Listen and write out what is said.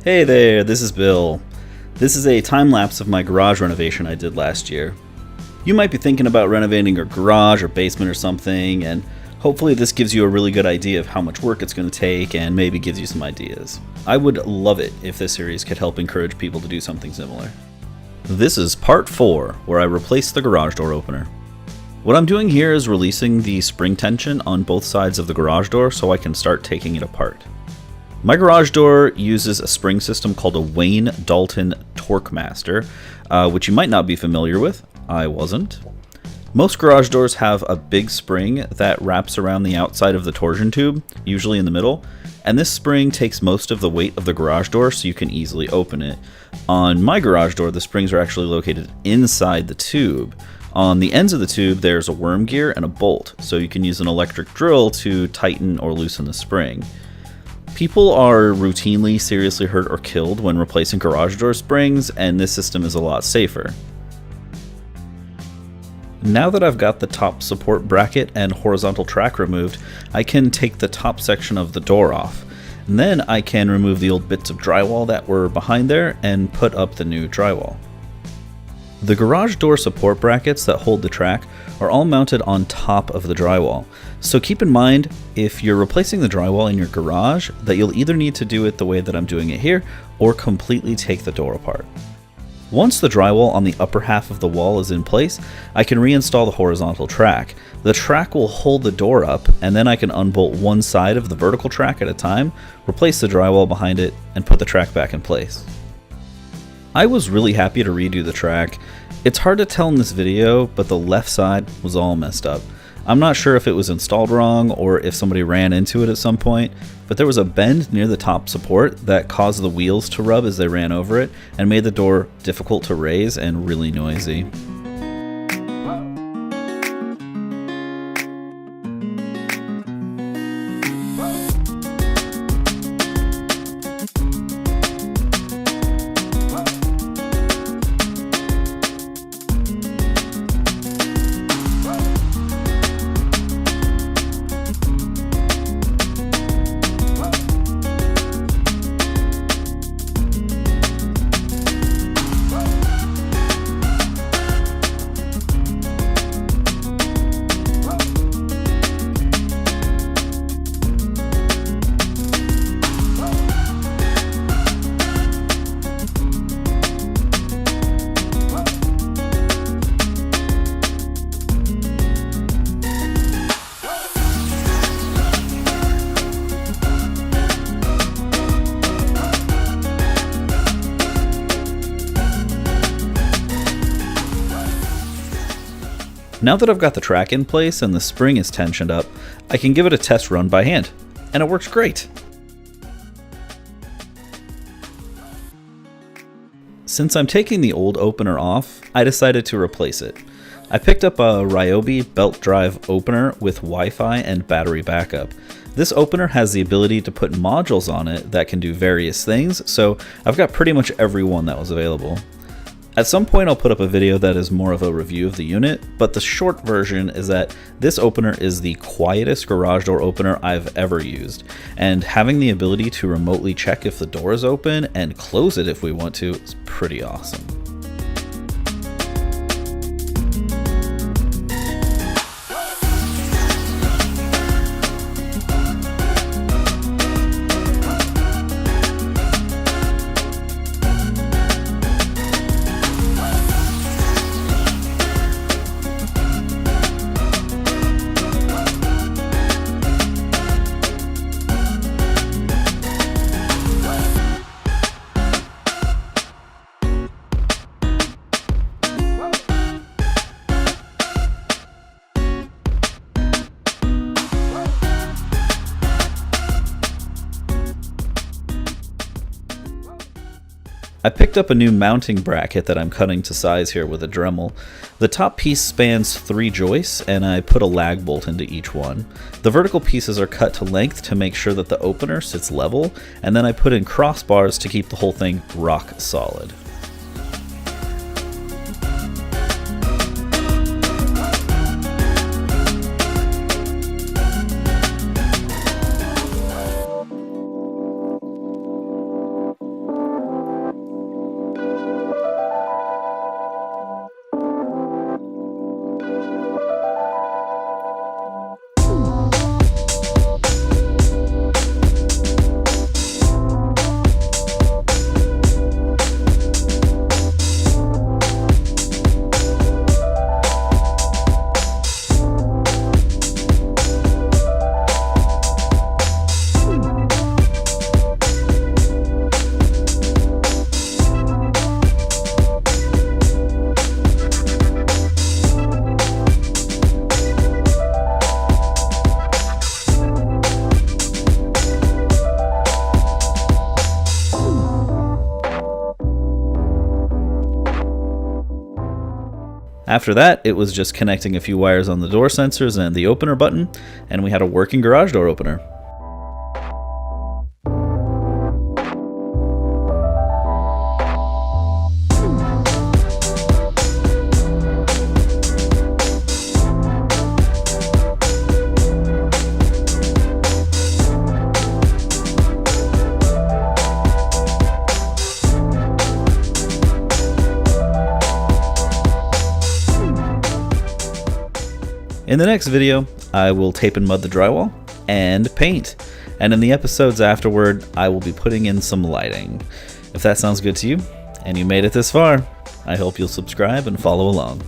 Hey there, this is Bill. This is a time lapse of my garage renovation I did last year. You might be thinking about renovating your garage or basement or something, and hopefully this gives you a really good idea of how much work it's going to take and maybe gives you some ideas. I would love it if this series could help encourage people to do something similar. This is part 4, where I replaced the garage door opener. What I'm doing here is releasing the spring tension on both sides of the garage door so I can start taking it apart. My garage door uses a spring system called a Wayne Dalton Torque Master, which you might not be familiar with. I wasn't. Most garage doors have a big spring that wraps around the outside of the torsion tube, usually in the middle, and this spring takes most of the weight of the garage door so you can easily open it. On my garage door, the springs are actually located inside the tube. On the ends of the tube, there's a worm gear and a bolt, so you can use an electric drill to tighten or loosen the spring. People are routinely seriously hurt or killed when replacing garage door springs, and this system is a lot safer. Now that I've got the top support bracket and horizontal track removed, I can take the top section of the door off. And then I can remove the old bits of drywall that were behind there and put up the new drywall. The garage door support brackets that hold the track are all mounted on top of the drywall. So keep in mind, if you're replacing the drywall in your garage, that you'll either need to do it the way that I'm doing it here, or completely take the door apart. Once the drywall on the upper half of the wall is in place, I can reinstall the horizontal track. The track will hold the door up, and then I can unbolt one side of the vertical track at a time, replace the drywall behind it, and put the track back in place. I was really happy to redo the track. It's hard to tell in this video, but the left side was all messed up. I'm not sure if it was installed wrong or if somebody ran into it at some point, but there was a bend near the top support that caused the wheels to rub as they ran over it and made the door difficult to raise and really noisy. Now that I've got the track in place and the spring is tensioned up, I can give it a test run by hand, and it works great. Since I'm taking the old opener off, I decided to replace it. I picked up a Ryobi belt drive opener with Wi-Fi and battery backup. This opener has the ability to put modules on it that can do various things, so I've got pretty much every one that was available. At some point I'll put up a video that is more of a review of the unit, but the short version is that this opener is the quietest garage door opener I've ever used, and having the ability to remotely check if the door is open and close it if we want to is pretty awesome. I picked up a new mounting bracket that I'm cutting to size here with a Dremel. The top piece spans 3 joists, and I put a lag bolt into each one. The vertical pieces are cut to length to make sure that the opener sits level, and then I put in crossbars to keep the whole thing rock solid. After that, it was just connecting a few wires on the door sensors and the opener button, and we had a working garage door opener. In the next video, I will tape and mud the drywall and paint. And in the episodes afterward, I will be putting in some lighting. If that sounds good to you, and you made it this far, I hope you'll subscribe and follow along.